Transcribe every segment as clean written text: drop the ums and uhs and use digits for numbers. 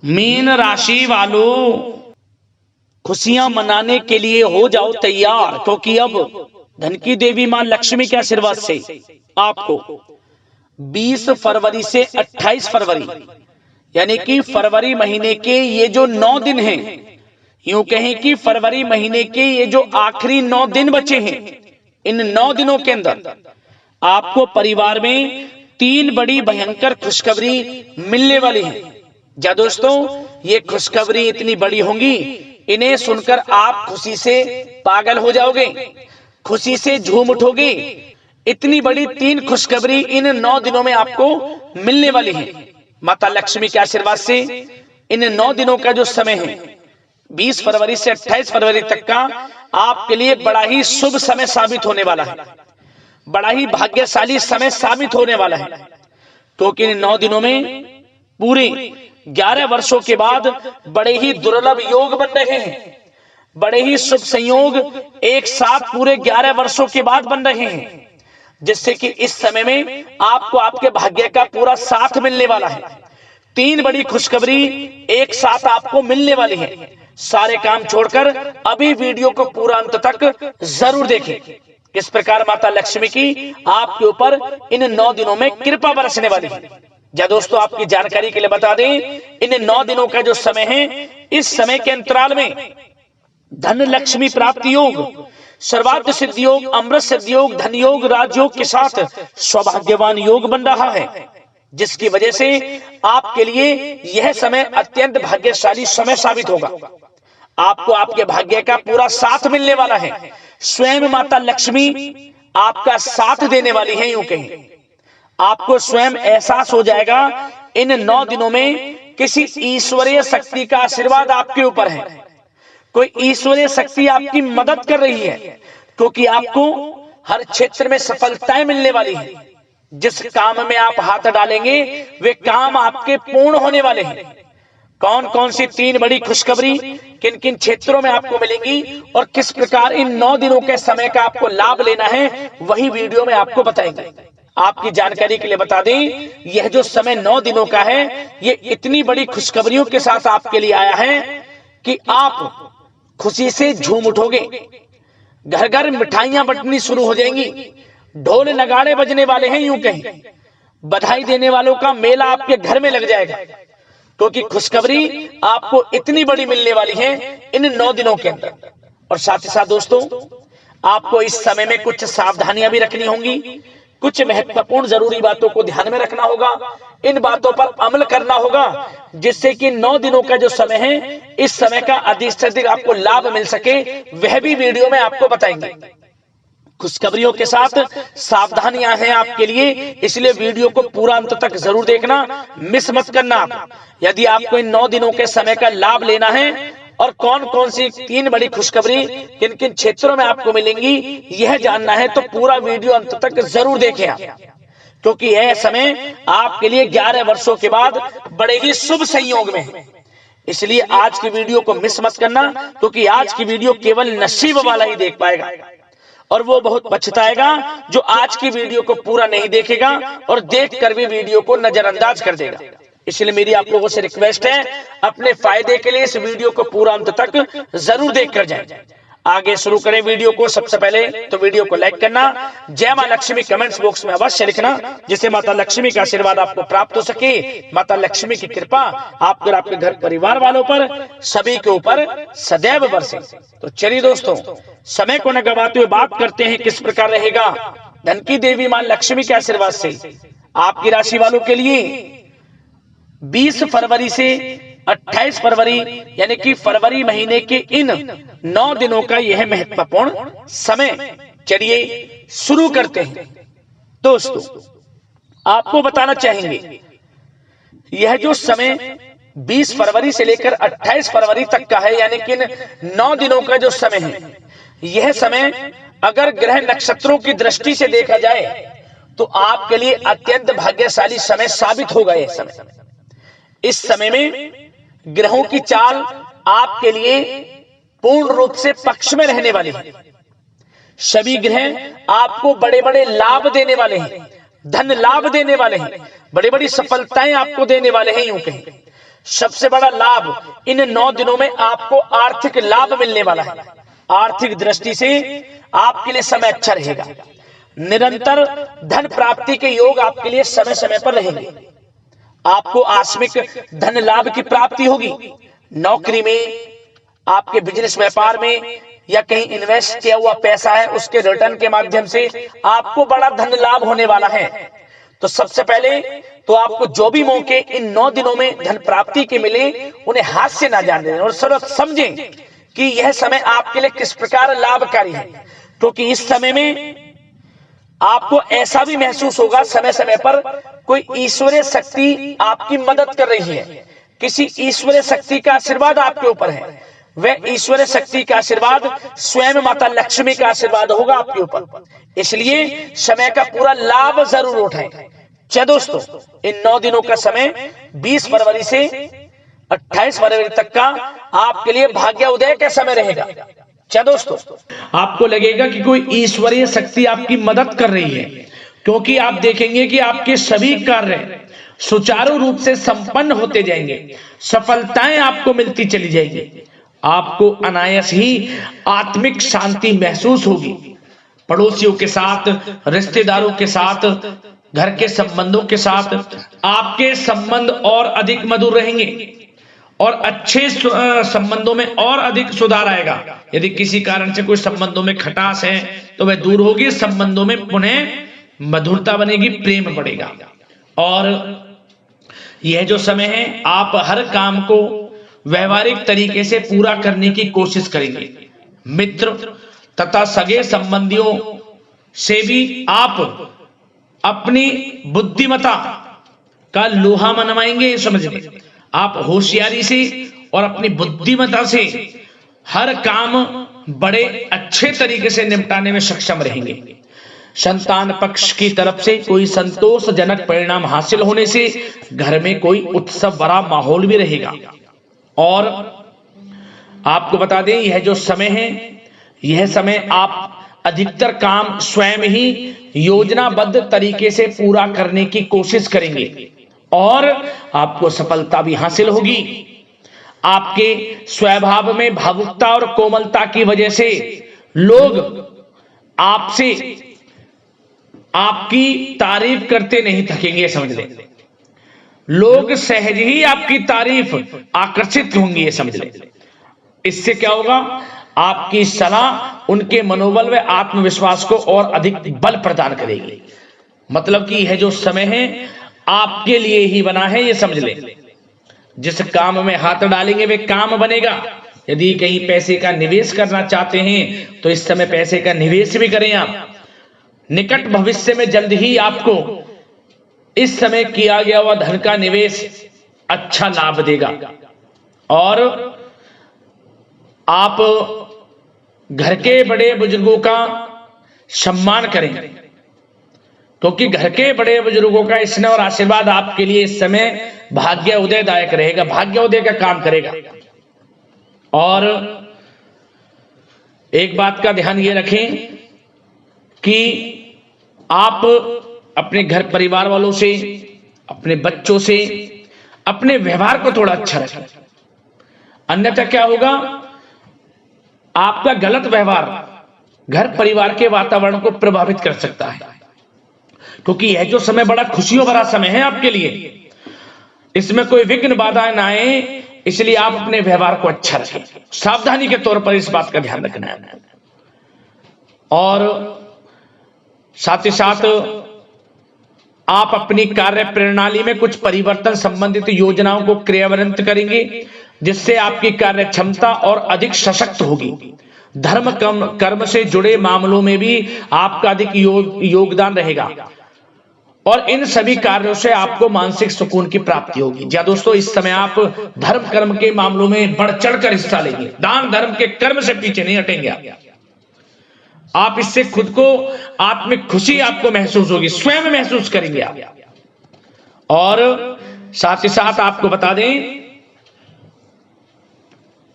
Mean राशि वालों, खुशियां मनाने के लिए हो जाओ तैयार, क्योंकि अब धन की देवी मां लक्ष्मी के आशीर्वाद से आपको 20 फरवरी से 28 फरवरी यानी कि फरवरी महीने के ये जो 9 दिन हैं, यूं कहें कि फरवरी महीने के ये जो आखिरी 9 दिन बचे हैं, इन 9 दिनों के अंदर आपको परिवार में 3 बड़ी भयंकर खुशखबरी मिलने वाली है। क्या दोस्तों, ये खुशखबरी इतनी बड़ी होंगी, इन्हें सुनकर आप खुशी से पागल हो जाओगे, खुशी से झूम उठोगे। इतनी बड़ी 3 खुशखबरी इन 9 दिनों में आपको मिलने वाली है। माता लक्ष्मी के आशीर्वाद से इन 9 दिनों का जो समय है 20 फरवरी से 28 फरवरी तक का आपके लिए बड़ा ही शुभ समय साबित होने वाला है, बड़ा ही भाग्यशाली समय साबित होने वाला है, क्योंकि इन 9 दिनों में पूरे 11 वर्षों के बाद बड़े ही दुर्लभ योग बन रहे हैं, बड़े ही शुभ संयोग एक साथ पूरे 11 वर्षों के बाद बन रहे हैं, जिससे कि इस समय में आपको आपके भाग्य का पूरा साथ मिलने वाला है। 3 बड़ी खुशखबरी एक साथ आपको मिलने वाली है। सारे काम छोड़कर अभी वीडियो को पूरा अंत तक जरूर देखें। किस प्रकार माता लक्ष्मी की आपके ऊपर इन 9 दिनों में कृपा बरसने वाली है। या दोस्तों, आपकी जानकारी के लिए बता दें, इन 9 दिनों का जो समय है, इस समय के अंतराल में धन लक्ष्मी प्राप्ति योग, सर्वार्थ सिद्धि योग, अमृत सिद्धि योग, धन योग, राजयोग के साथ सौभाग्यवान योग बन रहा है, जिसकी वजह से आपके लिए यह समय अत्यंत भाग्यशाली समय साबित होगा। आपको आपके भाग्य का पूरा साथ मिलने वाला है। स्वयं माता लक्ष्मी आपका साथ देने वाली है। यूं कहें, आपको स्वयं एहसास हो जाएगा इन 9 दिनों में किसी ईश्वरीय शक्ति का आशीर्वाद आपके ऊपर है, कोई ईश्वरीय शक्ति आपकी मदद कर रही है, क्योंकि आपको हर क्षेत्र में सफलताएं मिलने वाली है। जिस काम में आप हाथ डालेंगे वे काम आपके पूर्ण होने वाले हैं। कौन कौन सी 3 बड़ी खुशखबरी किन किन क्षेत्रों में आपको मिलेंगी और किस प्रकार इन 9 दिनों के समय का आपको लाभ लेना है, वही वीडियो में आपको बताएंगे। आपकी जानकारी के लिए बता दें, यह जो समय 9 दिनों का है, ये इतनी बड़ी खुशखबरियों के साथ आपके लिए आया है कि आप खुशी से झूम उठोगे। घर घर मिठाइयां बंटनी शुरू हो जाएंगी, ढोल नगाड़े बजने वाले हैं। यूं कहें, बधाई देने वालों का मेला आपके घर में लग जाएगा, क्योंकि खुशखबरी आपको इतनी बड़ी मिलने वाली है इन 9 दिनों के अंदर। और साथ ही साथ दोस्तों, आपको इस समय में कुछ सावधानियां भी रखनी होंगी, कुछ महत्वपूर्ण जरूरी बातों को ध्यान में रखना होगा, इन बातों पर अमल करना होगा, जिससे कि 9 दिनों का जो समय है, इस समय का अधिक से अधिक आपको लाभ मिल सके, वह भी वीडियो में आपको बताएंगे। खुशखबरियों के साथ सावधानियां हैं आपके लिए, इसलिए वीडियो को पूरा अंत तक जरूर देखना, मिस मत करना। आप यदि आपको इन 9 दिनों के समय का लाभ लेना है और कौन कौन सी 3 बड़ी खुशखबरी किन किन क्षेत्रों में आपको मिलेंगी, यह जानना है तो पूरा वीडियो अंत तक जरूर देखें आप, क्योंकि यह समय आपके लिए 11 वर्षों के बाद बड़े ही शुभ संयोग में है। इसलिए आज की वीडियो को मिस मत करना, क्योंकि आज की वीडियो केवल नसीब वाला ही देख पाएगा, और वो बहुत पछताएगा जो आज की वीडियो को पूरा नहीं देखेगा और देखकर भी वीडियो को नजरअंदाज कर देगा। इसलिए मेरी आप लोगों से रिक्वेस्ट है, अपने फायदे के लिए इस वीडियो को पूरा अंत तक जरूर देखकर जाएं। आगे शुरू करें वीडियो को। सबसे पहले तो वीडियो को लाइक करना, जय मां लक्ष्मी कमेंट्स बॉक्स में अवश्य लिखना, जिससे माता लक्ष्मी का आशीर्वाद आपको प्राप्त हो सके, माता लक्ष्मी की कृपा आपको और आपके घर परिवार वालों पर सभी के ऊपर सदैव बरसे। तो चलिए दोस्तों, समय को न गवाते हुए बात करते हैं किस प्रकार रहेगा धन की देवी मां लक्ष्मी के आशीर्वाद से आपकी राशि वालों के लिए 20 फरवरी से 28 फरवरी यानी कि फरवरी महीने के इन 9 दिनों का यह महत्वपूर्ण समय। चलिए शुरू करते हैं। दोस्तों, आपको बताना चाहेंगे, यह जो समय 20 फरवरी से लेकर 28 फरवरी तक का है, यानी कि इन 9 दिनों का जो समय है, यह समय अगर ग्रह नक्षत्रों की दृष्टि से देखा जाए तो आपके लिए अत्यंत भाग्यशाली समय साबित होगा। यह समय, इस समय में ग्रहों की चाल आपके लिए पूर्ण रूप से पक्ष में रहने वाली है। सभी ग्रह आपको बड़े बड़े लाभ देने वाले हैं, धन लाभ देने वाले हैं, बड़ी बड़ी सफलताएं आपको देने वाले हैं। यूं कहें सबसे बड़ा लाभ इन 9 दिनों में आपको आर्थिक लाभ मिलने वाला है। आर्थिक दृष्टि से आपके लिए समय अच्छा रहेगा। निरंतर धन प्राप्ति के योग आपके लिए समय समय पर रहेंगे। आपको आकस्मिक धन लाभ की प्राप्ति होगी। नौकरी में, आपके बिजनेस व्यापार में या कहीं इन्वेस्ट किया हुआ पैसा है उसके रिटर्न के माध्यम से आपको बड़ा धन लाभ होने वाला है। तो सबसे पहले तो आपको जो भी मौके इन 9 दिनों में धन प्राप्ति के मिले उन्हें हाथ से ना जाने दें और समझें कि यह समय आपके लिए किस प्रकार लाभकारी है, क्योंकि इस समय में आपको ऐसा भी महसूस होगा समय समय पर कोई ईश्वरीय शक्ति आपकी मदद कर रही है। किसी ईश्वरीय शक्ति का आशीर्वाद आपके ऊपर है। वह ईश्वरीय शक्ति का आशीर्वाद स्वयं माता लक्ष्मी का आशीर्वाद होगा आपके ऊपर। इसलिए समय का पूरा लाभ जरूर उठाएं। चलिए दोस्तों, इन 9 दिनों का समय 20 फरवरी से 28 फरवरी तक का आपके लिए भाग्य उदय का समय रहेगा। क्या दोस्तों, आपको लगेगा कि कोई ईश्वरीय शक्ति आपकी मदद कर रही है, क्योंकि आप देखेंगे कि आपके सभी कार्य सुचारू रूप से संपन्न होते जाएंगे। सफलताएं आपको मिलती चली जाएंगी। आपको अनायास ही आत्मिक शांति महसूस होगी। पड़ोसियों के साथ, रिश्तेदारों के साथ, घर के संबंधों के साथ आपके संबंध और अधिक मधुर रहेंगे और अच्छे संबंधों में और अधिक सुधार आएगा। यदि किसी कारण से कोई संबंधों में खटास है तो वह दूर होगी। संबंधों में पुनः मधुरता बनेगी, प्रेम बढ़ेगा। और यह जो समय है आप हर काम को व्यवहारिक तरीके से पूरा करने की कोशिश करेंगे। मित्र तथा सगे संबंधियों से भी आप अपनी बुद्धिमत्ता का लोहा मनवाएंगे। समझिए, आप होशियारी से और अपनी बुद्धिमत्ता से हर काम बड़े अच्छे तरीके से निपटाने में सक्षम रहेंगे। संतान पक्ष की तरफ से कोई संतोषजनक परिणाम हासिल होने से घर में कोई उत्सव भरा माहौल भी रहेगा। और आपको बता दें, यह जो समय है, यह समय आप अधिकतर काम स्वयं ही योजनाबद्ध तरीके से पूरा करने की कोशिश करेंगे और आपको सफलता भी हासिल होगी। आपके स्वभाव में भावुकता और कोमलता की वजह से लोग आपसे आपकी तारीफ करते नहीं थकेंगे। समझ लें, लोग सहज ही आपकी तारीफ आकर्षित होंगे। समझ लें, इससे क्या होगा, आपकी सलाह उनके मनोबल व आत्मविश्वास को और अधिक बल प्रदान करेगी। मतलब कि यह जो समय है आपके लिए ही बना है, ये समझ लें। जिस काम में हाथ डालेंगे वे काम बनेगा। यदि कहीं पैसे का निवेश करना चाहते हैं तो इस समय पैसे का निवेश भी करें आप। निकट भविष्य में जल्द ही आपको इस समय किया गया हुआ धन का निवेश अच्छा लाभ देगा। और आप घर के बड़े बुजुर्गों का सम्मान करें, क्योंकि घर के बड़े बुजुर्गों का स्नेह और आशीर्वाद आपके लिए इस समय भाग्य उदयदायक रहेगा, भाग्य उदय का काम करेगा। और एक बात का ध्यान ये रखें कि आप अपने घर परिवार वालों से, अपने बच्चों से अपने व्यवहार को थोड़ा अच्छा रखें। अन्यथा क्या होगा, आपका गलत व्यवहार घर परिवार के वातावरण को प्रभावित कर सकता है। क्योंकि यह जो समय बड़ा खुशियों भरा समय है आपके लिए, इसमें कोई विघ्न बाधाएं ना आए, इसलिए आप अपने व्यवहार को अच्छा रखें। सावधानी के तौर पर इस बात का ध्यान रखना है। और साथ ही साथ आप अपनी कार्य प्रणाली में कुछ परिवर्तन संबंधित योजनाओं को क्रियान्वित करेंगे, जिससे आपकी कार्य क्षमता और अधिक सशक्त होगी। धर्म कर्म से जुड़े मामलों में भी आपका अधिक योगदान रहेगा और इन सभी कार्यों से आपको मानसिक सुकून की प्राप्ति होगी। जी दोस्तों, इस समय आप धर्म कर्म के मामलों में बढ़ चढ़कर हिस्सा लेंगे। दान धर्म के कर्म से पीछे नहीं हटेंगे आप। इससे खुद को आत्मिक खुशी आपको महसूस होगी, स्वयं महसूस करेंगे आप। और साथ ही साथ आपको बता दें,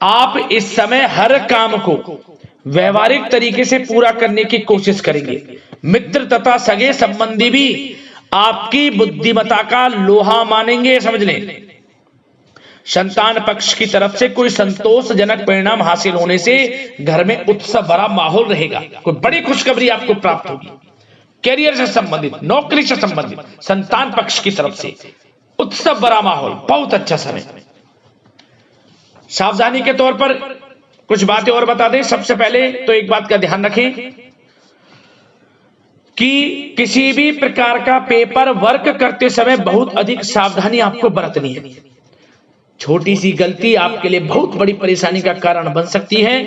आप इस समय हर काम को व्यवहारिक तरीके से पूरा करने की कोशिश करेंगे। मित्र तथा सगे संबंधी भी आपकी बुद्धिमत्ता का लोहा मानेंगे। समझ लें, संतान पक्ष की तरफ से कोई संतोषजनक परिणाम हासिल होने से घर में उत्सव भरा माहौल रहेगा। कोई बड़ी खुशखबरी आपको प्राप्त होगी। कैरियर से संबंधित, नौकरी से संबंधित, संतान पक्ष की तरफ से उत्सव भरा माहौल, बहुत अच्छा समय। सावधानी के तौर पर कुछ बातें और बता दें। सबसे पहले तो एक बात का ध्यान रखें कि किसी भी प्रकार का पेपर वर्क करते समय बहुत अधिक सावधानी आपको बरतनी है। छोटी सी गलती आपके लिए बहुत बड़ी परेशानी का कारण बन सकती है।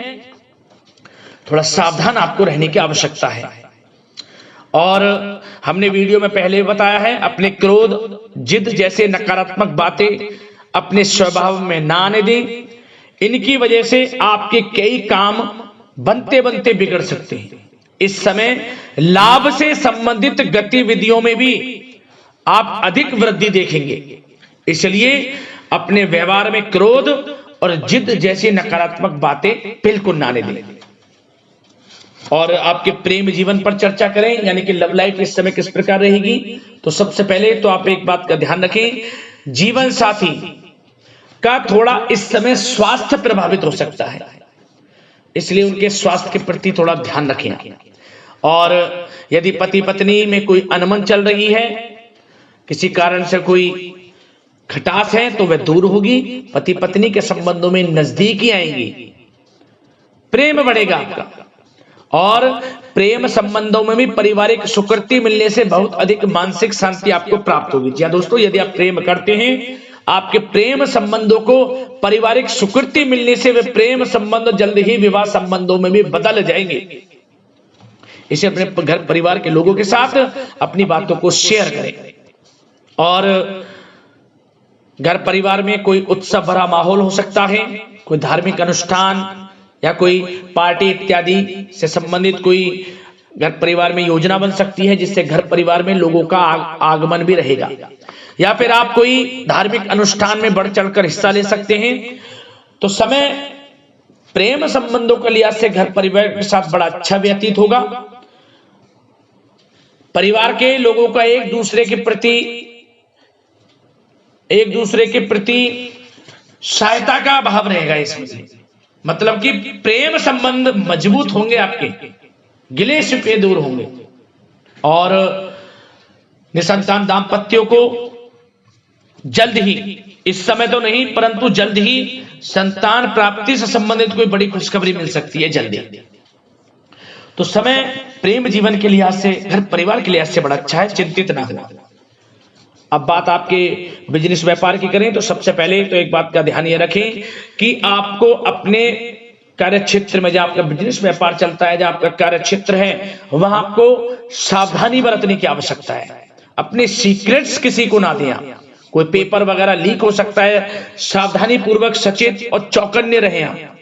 थोड़ा सावधान आपको रहने की आवश्यकता है। और हमने वीडियो में पहले बताया है, अपने क्रोध, जिद जैसे नकारात्मक बातें अपने स्वभाव में ना आने दें। इनकी वजह से आपके कई काम बनते बनते बिगड़ सकते हैं। इस समय लाभ से संबंधित गतिविधियों में भी आप अधिक वृद्धि देखेंगे। इसलिए अपने व्यवहार में क्रोध और जिद जैसी नकारात्मक बातें बिल्कुल ना आने दें। और आपके प्रेम जीवन पर चर्चा करें, यानी कि लव लाइफ इस समय किस प्रकार रहेगी। तो सबसे पहले तो आप एक बात का ध्यान रखें, जीवन साथी का थोड़ा इस समय स्वास्थ्य प्रभावित हो सकता है, इसलिए उनके स्वास्थ्य के प्रति थोड़ा ध्यान रखें। और यदि पति पत्नी में कोई अनबन चल रही है, किसी कारण से कोई खटास है, तो वह दूर होगी। पति पत्नी के संबंधों में नजदीकी आएंगी, प्रेम बढ़ेगा आपका। और प्रेम संबंधों में भी पारिवारिक स्वीकृति मिलने से बहुत अधिक मानसिक शांति आपको प्राप्त होगी। जी दोस्तों, यदि आप प्रेम करते हैं, आपके प्रेम संबंधों को पारिवारिक स्वीकृति मिलने से वे प्रेम संबंध जल्द ही विवाह संबंधों में भी बदल जाएंगे। इसे अपने घर परिवार के लोगों के साथ अपनी बातों को शेयर करें। और घर परिवार में कोई उत्सव भरा माहौल हो सकता है, कोई धार्मिक अनुष्ठान या कोई पार्टी इत्यादि से संबंधित कोई घर परिवार में योजना बन सकती है, जिससे घर परिवार में लोगों का आगमन भी रहेगा। या फिर आप कोई धार्मिक अनुष्ठान में बढ़ चढ़कर हिस्सा ले सकते हैं। तो समय प्रेम संबंधों के लिहाज से घर परिवार के साथ बड़ा अच्छा व्यतीत होगा। परिवार के लोगों का एक दूसरे के प्रति सहायता का भाव रहेगा इसमें। मतलब कि प्रेम संबंध मजबूत होंगे, आपके गिले शिकवे दूर होंगे। और निसंतान दाम्पत्यों को जल्द ही, इस समय तो नहीं परंतु जल्द ही संतान प्राप्ति से संबंधित कोई बड़ी खुशखबरी मिल सकती है जल्दी। तो समय प्रेम जीवन के लिहाज से, घर परिवार के लिहाज से बड़ा अच्छा है, चिंतित ना हो। अब बात आपके बिजनेस व्यापार की करें तो सबसे पहले तो एक बात का ध्यान ये रखें कि आपको अपने कार्य क्षेत्र में, जहां आपका बिजनेस व्यापार चलता है, जहां आपका कार्य क्षेत्र है, वहां आपको सावधानी बरतने की आवश्यकता है। अपने सीक्रेट्स किसी को ना दें। कोई पेपर वगैरह लीक हो सकता है, सावधानी पूर्वक सचेत और चौकन्ने रहें। आप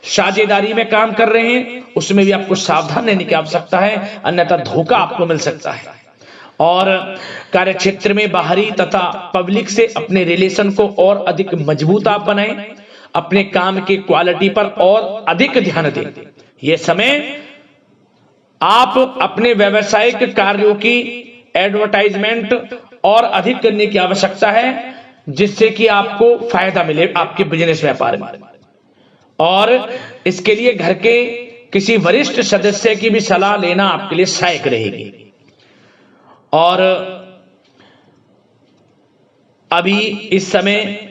साझेदारी में काम कर रहे हैं, उसमें भी आपको सावधान रहने की आवश्यकता है, अन्यथा धोखा आपको मिल सकता है। और कार्य क्षेत्र में बाहरी तथा पब्लिक से अपने रिलेशन को और अधिक मजबूत आप बनाएं। अपने काम की क्वालिटी पर और अधिक ध्यान दें। यह समय आप अपने व्यावसायिक कार्यों की एडवर्टाइजमेंट और अधिक करने की आवश्यकता है, जिससे कि आपको फायदा मिले आपके बिजनेस व्यापार में। और इसके लिए घर के किसी वरिष्ठ सदस्य की भी सलाह लेना आपके लिए सहायक रहेगी। और अभी इस समय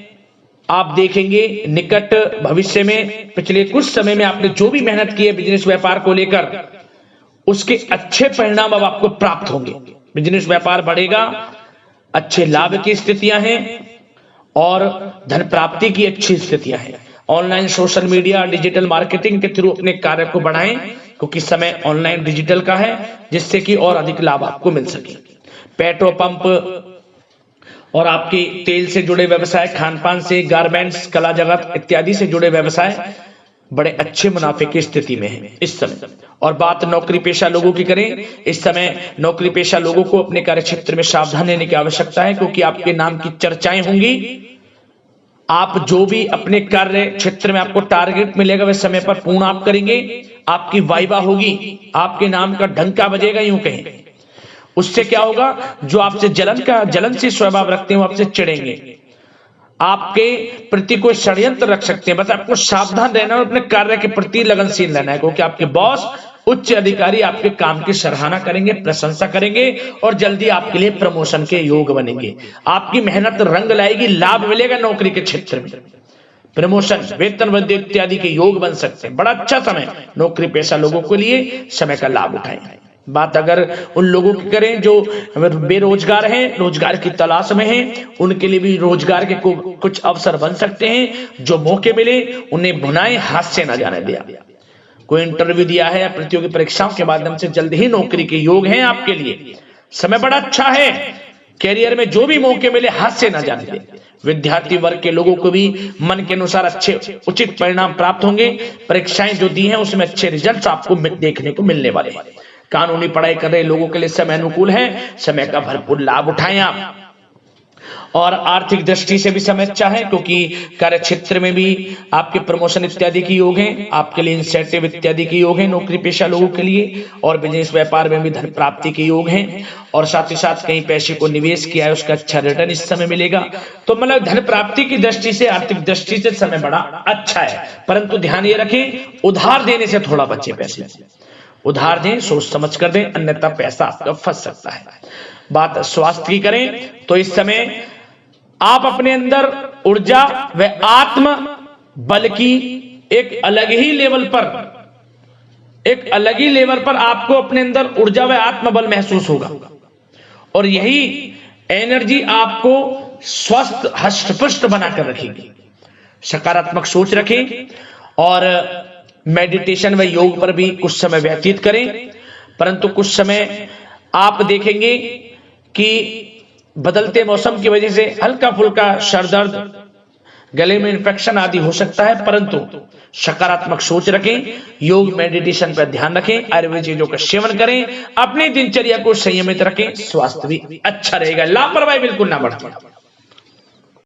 आप देखेंगे, निकट भविष्य में, पिछले कुछ समय में आपने जो भी मेहनत की है बिजनेस व्यापार को लेकर, उसके अच्छे परिणाम अब आपको प्राप्त होंगे। बिजनेस व्यापार बढ़ेगा, अच्छे लाभ की स्थितियां हैं और धन प्राप्ति की अच्छी स्थितियां हैं। Online, social media, digital marketing के थ्रू अपने कार्य को बढ़ाएं, क्योंकि समय ऑनलाइन डिजिटल का है, जिससे कि और अधिक लाभ आपको मिल सके। पेट्रोल पंप और आपके तेल से जुड़े व्यवसाय, खान पान से, गारमेंट्स, कला जगत इत्यादि से जुड़े व्यवसाय बड़े अच्छे मुनाफे की स्थिति में है इस समय। और बात नौकरी पेशा लोगों की करें, इस समय नौकरी पेशा लोगों को अपने कार्य क्षेत्र में सावधान रहने की आवश्यकता है, क्योंकि आपके नाम की चर्चाएं होंगी। आप जो भी अपने कार्य क्षेत्र में आपको टारगेट मिलेगा, वह समय पर पूर्ण आप करेंगे। आपकी वाइवा होगी, आपके नाम का डंका बजेगा, यूं कहें। उससे क्या होगा, जो आपसे जलन से स्वभाव रखते हैं वो आपसे चिढ़ेंगे। आपके प्रति कोई षड्यंत्र रख सकते हैं। बस आपको सावधान रहना और अपने कार्य के प्रति लगनशील रहना है, क्योंकि आपके बॉस उच्च अधिकारी आपके काम की सराहना करेंगे, प्रशंसा करेंगे और जल्दी आपके लिए प्रमोशन के योग बनेंगे। आपकी मेहनत रंग लाएगी, लाभ मिलेगा नौकरी के क्षेत्र में, प्रमोशन, वेतन वृद्धि इत्यादि के योग बन सकते हैं। बड़ा अच्छा समय नौकरी पेशा लोगों के लिए, समय का लाभ उठाएं। बात अगर उन लोगों की करें जो बेरोजगार हैं, रोजगार की तलाश में हैं, उनके लिए भी रोजगार के कुछ अवसर बन सकते हैं। जो मौके मिले उन्हें भुनाएं, हाथ से न जाने दिया। कोई इंटरव्यू दिया है या प्रतियोगी परीक्षाओं के माध्यम से जल्द ही नौकरी के योग हैं आपके लिए। समय बड़ा अच्छा है, कैरियर में जो भी मौके मिले हाथ से न जाने दें। विद्यार्थी वर्ग के लोगों को भी मन के अनुसार अच्छे उचित परिणाम प्राप्त होंगे। परीक्षाएं जो दी हैं उसमें अच्छे रिजल्ट आपको देखने को मिलने वाले हैं। कानूनी पढ़ाई कर रहे लोगों के लिए समय अनुकूल है, समय का भरपूर लाभ उठाएं आप। और आर्थिक दृष्टि से भी समय अच्छा है, क्योंकि कार्य क्षेत्र में भी आपके प्रमोशन इत्यादि के योग हैं, आपके लिए इंसेंटिव इत्यादि के योग हैं नौकरी पेशा लोगों के लिए। और बिजनेस व्यापार में भी धन प्राप्ति के योग हैं, और साथ ही साथ कहीं पैसे को निवेश किया है उसका अच्छा रिटर्न इस समय मिलेगा। तो मतलब धन प्राप्ति की दृष्टि से, आर्थिक दृष्टि से समय बड़ा अच्छा है। परंतु ध्यान ये रखें, उधार देने से थोड़ा बचे। पैसे उधार दें, सोच समझ कर दें, अन्यथा पैसा आपका फंस सकता है। बात स्वास्थ्य की करें तो इस समय आप अपने अंदर ऊर्जा व आत्म बल की एक अलग ही लेवल पर आपको अपने अंदर ऊर्जा व आत्म बल महसूस होगा, और यही एनर्जी आपको स्वस्थ हष्ट-पुष्ट बनाकर रखेगी। सकारात्मक सोच रखें और मेडिटेशन व योग पर भी कुछ समय व्यतीत करें। परंतु कुछ समय आप देखेंगे कि बदलते मौसम की वजह से हल्का फुल्का सर दर्द, गले में इन्फेक्शन आदि हो सकता है, परंतु सकारात्मक सोच रखें, योग मेडिटेशन पर ध्यान रखें, आयुर्वेद चीजों का सेवन करें, अपनी दिनचर्या को संयमित रखें, स्वास्थ्य भी अच्छा रहेगा। लापरवाही बिल्कुल ना बरतें।